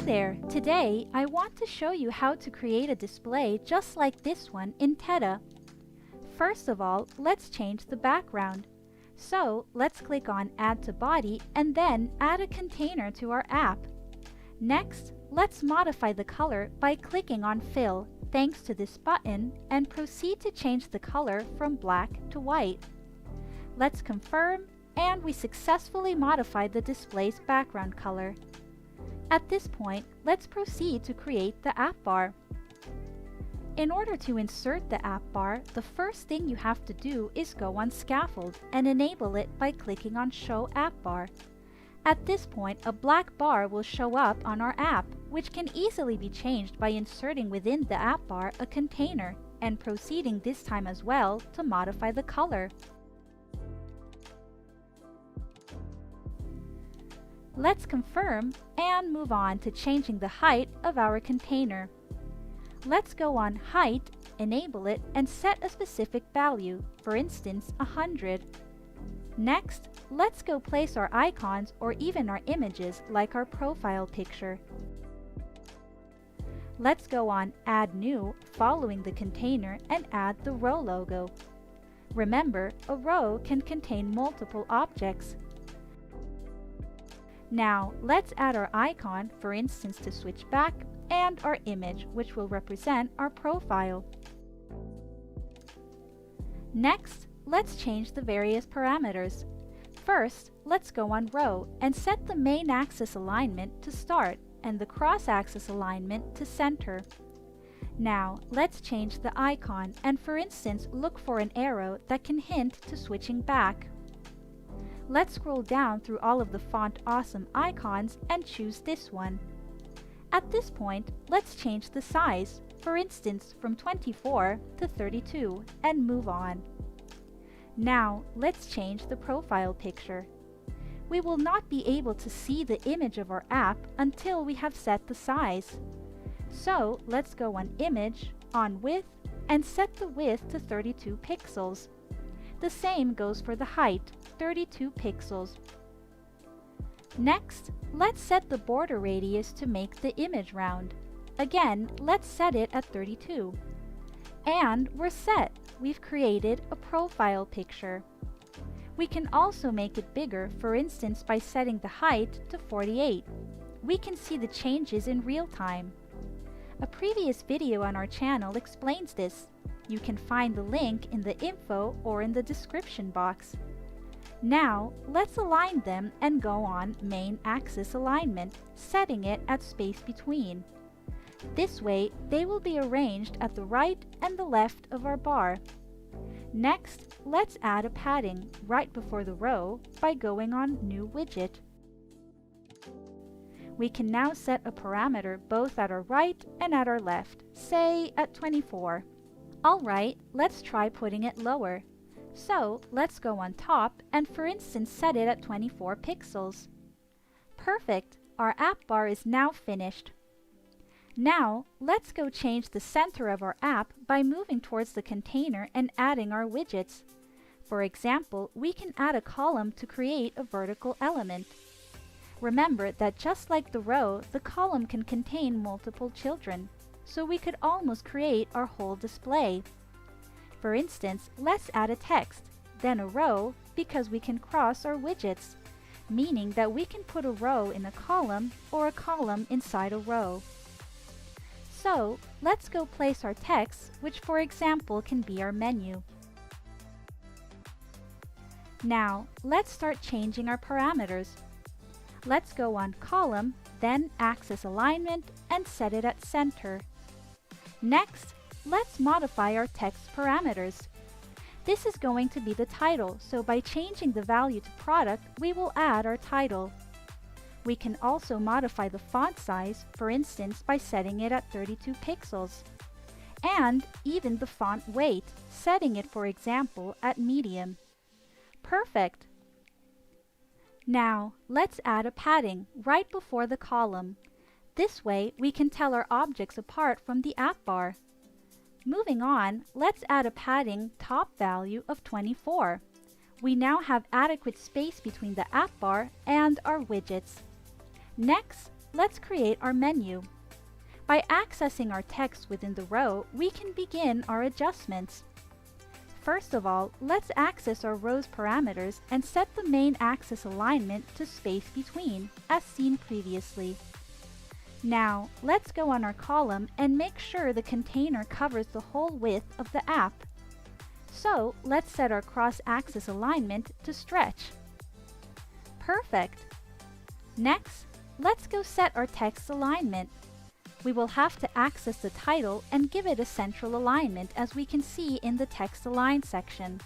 there! Today, I want to show you how to create a display just like this one in Teta. First of all, let's change the background. So, let's click on Add to Body and then add a container to our app. Next, let's modify the color by clicking on Fill, thanks to this button, and proceed to change the color from black to white. Let's confirm, and we successfully modified the display's background color. At this point, let's proceed to create the app bar. In order to insert the app bar, the first thing you have to do is go on Scaffold and enable it by clicking on Show App Bar. At this point, a black bar will show up on our app, which can easily be changed by inserting within the app bar a container and proceeding this time as well to modify the color. Let's confirm and move on to changing the height of our container. Let's go on Height, enable it, and set a specific value, for instance 100. Next, let's go place our icons or even our images like our profile picture. Let's go on Add New following the container and add the row logo. Remember, a row can contain multiple objects. Now, let's add our icon, for instance to switch back, and our image, which will represent our profile. Next, let's change the various parameters. First, let's go on Row and set the main axis alignment to Start and the cross-axis alignment to Center. Now, let's change the icon and, for instance, look for an arrow that can hint to switching back. Let's scroll down through all of the Font Awesome icons and choose this one. At this point, let's change the size, for instance from 24 to 32, and move on. Now, let's change the profile picture. We will not be able to see the image of our app until we have set the size. So, let's go on Image, on Width, and set the width to 32 pixels. The same goes for the height, 32 pixels. Next, let's set the border radius to make the image round. Again, let's set it at 32. And we're set! We've created a profile picture. We can also make it bigger, for instance by setting the height to 48. We can see the changes in real time. A previous video on our channel explains this. You can find the link in the info or in the description box. Now, let's align them and go on Main Axis Alignment, setting it at Space Between. This way, they will be arranged at the right and the left of our bar. Next, let's add a padding right before the row by going on New Widget. We can now set a parameter both at our right and at our left, say at 24. Alright, let's try putting it lower. So, let's go on top and for instance set it at 24 pixels. Perfect! Our app bar is now finished. Now, let's go change the center of our app by moving towards the container and adding our widgets. For example, we can add a column to create a vertical element. Remember that just like the row, the column can contain multiple children, so we could almost create our whole display. For instance, let's add a text, then a row, because we can cross our widgets, meaning that we can put a row in a column or a column inside a row. So, let's go place our text, which for example can be our menu. Now, let's start changing our parameters. Let's go on Column, then Axis Alignment, and set it at Center. Next, let's modify our text parameters. This is going to be the title, so by changing the value to Product, we will add our title. We can also modify the font size, for instance by setting it at 32 pixels. And even the font weight, setting it for example at medium. Perfect! Now, let's add a padding right before the column. This way, we can tell our objects apart from the app bar. Moving on, let's add a padding top value of 24. We now have adequate space between the app bar and our widgets. Next, let's create our menu. By accessing our text within the row, we can begin our adjustments. First of all, let's access our rows parameters and set the main axis alignment to space between, as seen previously. Now, let's go on our column and make sure the container covers the whole width of the app. So, let's set our cross-axis alignment to stretch. Perfect! Next, let's go set our text alignment. We will have to access the title and give it a central alignment, as we can see in the Text Align section.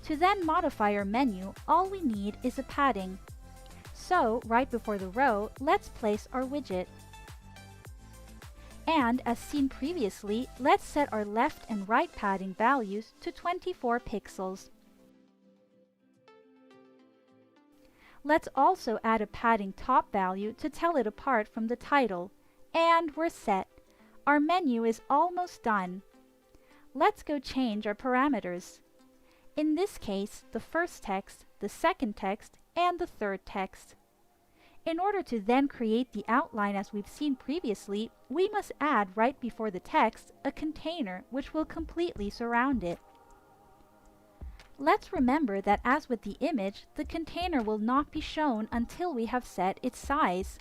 To then modify our menu, all we need is a padding. So, right before the row, let's place our widget. And, as seen previously, let's set our left and right padding values to 24 pixels. Let's also add a padding top value to tell it apart from the title. And we're set. Our menu is almost done. Let's go change our parameters. In this case, the first text, the second text, and the third text. In order to then create the outline as we've seen previously, we must add right before the text a container which will completely surround it. Let's remember that as with the image, the container will not be shown until we have set its size.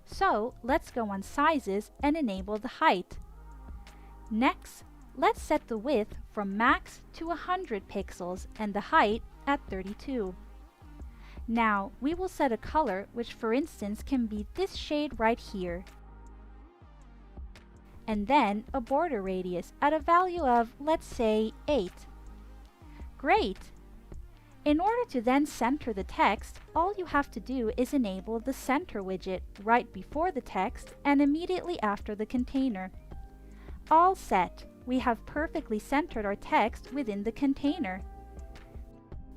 So, let's go on Sizes and enable the height. Next, let's set the width from max to 100 pixels and the height at 32. Now, we will set a color which, for instance, can be this shade right here. And then a border radius at a value of, let's say, 8. Great! In order to then center the text, all you have to do is enable the center widget right before the text and immediately after the container. All set! We have perfectly centered our text within the container.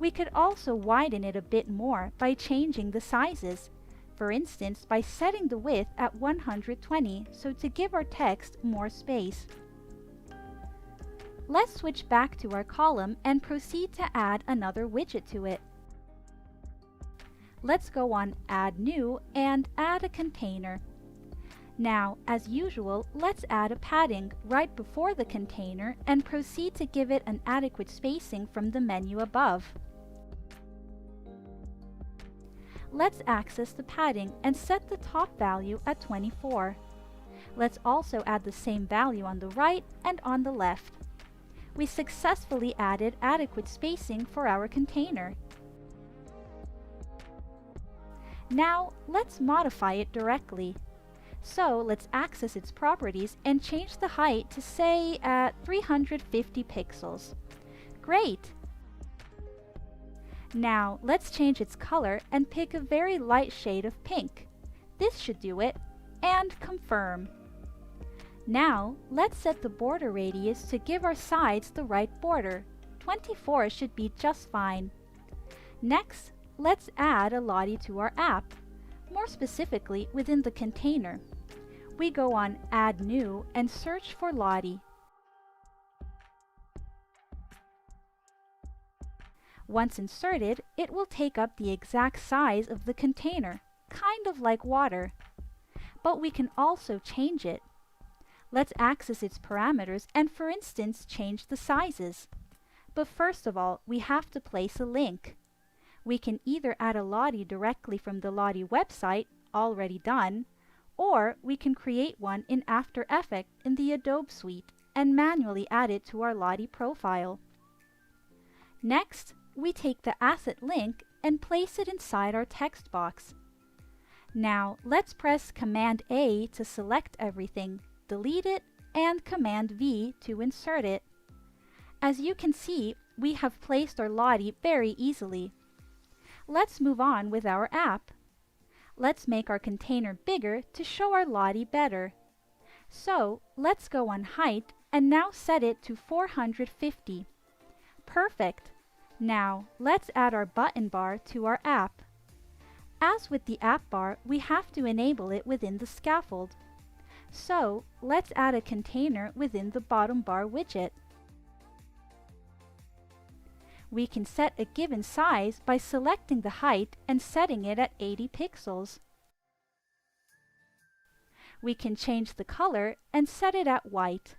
We could also widen it a bit more by changing the sizes. For instance, by setting the width at 120, so to give our text more space. Let's switch back to our column and proceed to add another widget to it. Let's go on Add New and add a container. Now, as usual, let's add a padding right before the container and proceed to give it an adequate spacing from the menu above. Let's access the padding and set the top value at 24. Let's also add the same value on the right and on the left. We successfully added adequate spacing for our container. Now, let's modify it directly. So, let's access its properties and change the height to, say, at 350 pixels. Great! Now, let's change its color and pick a very light shade of pink. This should do it. And confirm. Now, let's set the border radius to give our sides the right border. 24 should be just fine. Next, let's add a Lottie to our app, more specifically within the container. We go on Add New and search for Lottie. Once inserted, it will take up the exact size of the container, kind of like water. But we can also change it. Let's access its parameters and, for instance, change the sizes. But first of all, we have to place a link. We can either add a Lottie directly from the Lottie website, already done, or we can create one in After Effects in the Adobe Suite and manually add it to our Lottie profile. Next, we take the asset link and place it inside our text box. Now, let's press Command A to select everything, delete it, and Command V to insert it. As you can see, we have placed our Lottie very easily. Let's move on with our app. Let's make our container bigger to show our Lottie better. So, let's go on Height and now set it to 450. Perfect! Now, let's add our button bar to our app. As with the app bar, we have to enable it within the scaffold. So, let's add a container within the bottom bar widget. We can set a given size by selecting the height and setting it at 80 pixels. We can change the color and set it at white.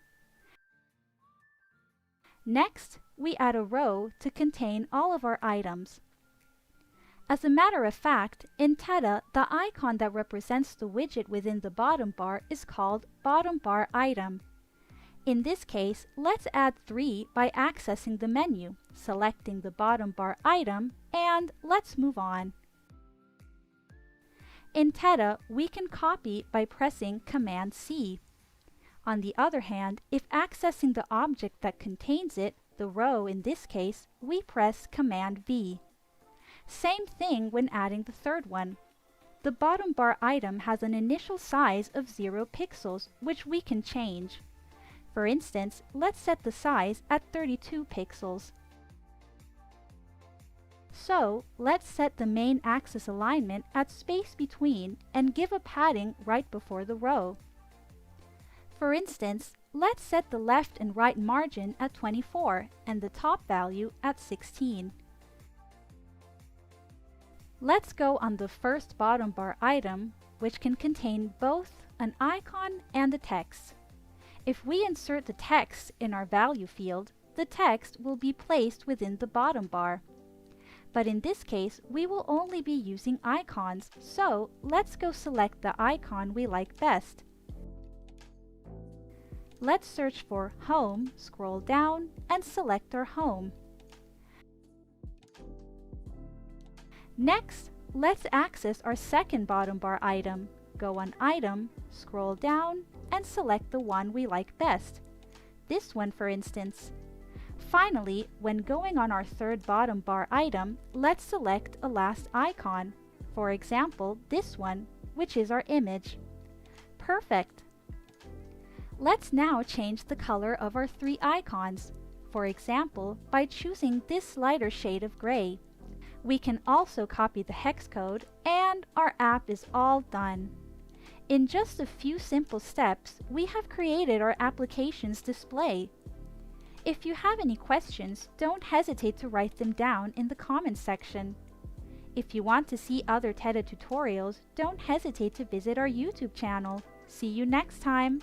Next, we add a row to contain all of our items. As a matter of fact, in Teta, the icon that represents the widget within the bottom bar is called bottom bar item. In this case, let's add 3 by accessing the menu, selecting the bottom bar item, and let's move on. In Teta, we can copy by pressing Command C. On the other hand, if accessing the object that contains it, the row in this case, we press Command V. Same thing when adding the third one. The bottom bar item has an initial size of 0 pixels, which we can change. For instance, let's set the size at 32 pixels. So, let's set the main axis alignment at space between and give a padding right before the row. For instance, let's set the left and right margin at 24 and the top value at 16. Let's go on the first bottom bar item, which can contain both an icon and a text. If we insert the text in our value field, the text will be placed within the bottom bar. But in this case, we will only be using icons, so let's go select the icon we like best. Let's search for Home, scroll down, and select our home. Next, let's access our second bottom bar item. Go on Item, scroll down, and select the one we like best. This one, for instance. Finally, when going on our third bottom bar item, let's select a last icon. For example, this one, which is our image. Perfect! Let's now change the color of our 3 icons. For example, by choosing this lighter shade of gray. We can also copy the hex code, and our app is all done. In just a few simple steps, we have created our application's display. If you have any questions, don't hesitate to write them down in the comments section. If you want to see other Teta tutorials, don't hesitate to visit our YouTube channel. See you next time!